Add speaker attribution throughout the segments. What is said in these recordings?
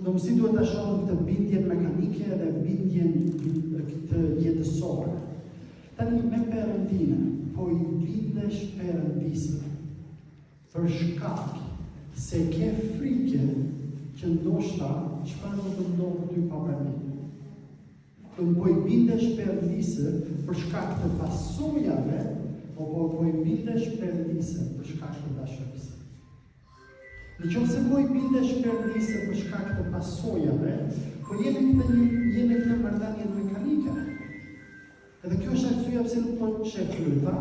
Speaker 1: Do si duhet ta shohim këtë bindjen mekanike dhe bindjen të jetësore. Tani me Perëndinë, po I bindesh Perëndisë për shkak se ke frikë që ndoshta çfarë do të ndodhë ty pa Perëndinë. Po I bindesh Perëndisë për shkak të pasojave, po I bindesh Perëndisë për shkak të dashurisë. Në qoftë se po I bindesh Perëndisë për shkak të pasojave, po jemi këtë marrëdhënie mekanike. Edhe kjo është arsyeja pse nuk po shef fluta,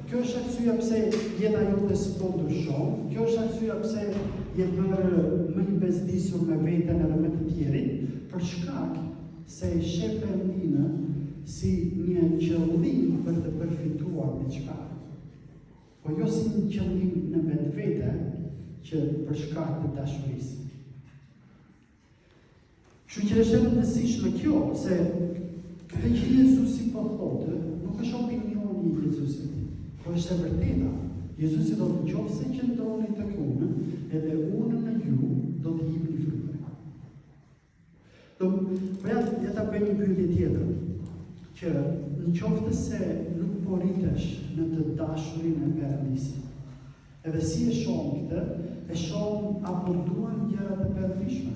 Speaker 1: kjo është arsyeja pse jeta jote s'po ndryshon, kjo është arsyeja pse je bërë më I bezdisur me veten edhe me të tjerin, për shkak se e sheh Perëndinë si një qëllim për të përfituar diçka. Po jo si një qëllim në vetvete, që për shkak të dashurisë. Kështu që është e rëndësishme kjo, se këtë që Jezusi po thotë, nuk është opinioni I Jezusit, po është e vërteta. Jezusi do të qofse që ndroni tek unë, edhe unë në ju do të jepni frutë. Po ja ta bëj një pyetje tjetër, që në qoftë se nuk po rritesh në të dashurinë e Perëndisë, edhe si e shohim këtë, e shohim apo duam gjërat e Perëndishme,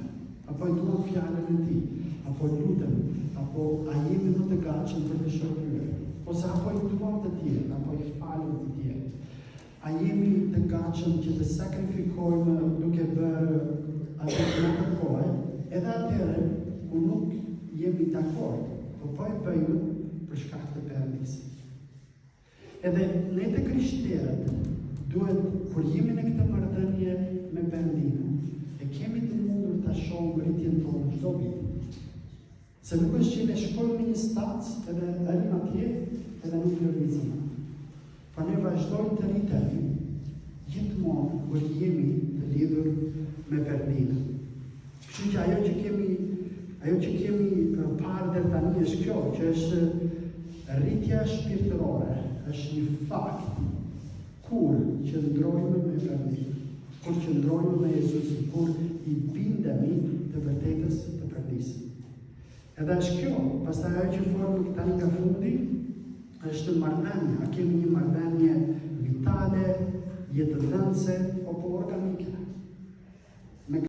Speaker 1: apo duam fjalën e Tij, apo lutem, apo a jemi më të gatshëm për të shërbyer, ose apo I duam të tjerë, apo I falim të tjerë. A jemi të gatshëm që të sakrifikojmë duke bërë atë që na kërkohet, edhe atëherë ku nuk jemi dakord, po e bëjmë për shkak të Perëndisë. Edhe ne të krishterët duhet, kur jemi në këtë marrëdhënie me Perëndinë, e kemi të mundur ta shohim rritjen tonë çdo vit. Se nuk është që ne shkojmë në një stac edhe arrim atje edhe nuk lëvizim. Po ne vazhdojmë të rritemi gjithmonë kur jemi të lidhur me Perëndinë. Kështu që ajo që kemi parë deri tani është kjo, që është rritja shpirtërore, është një fakt. Kur qëndrojmë me Perëndinë, kur qëndrojmë me Jezusin, kur I bindemi të vërtetës të Perëndisë. Edhe është kjo, pastaj ajo që folëm tani nga fundi, është marrëdhënia. A kemi një marrëdhënie vitale, jetëdhënëse, apo organike?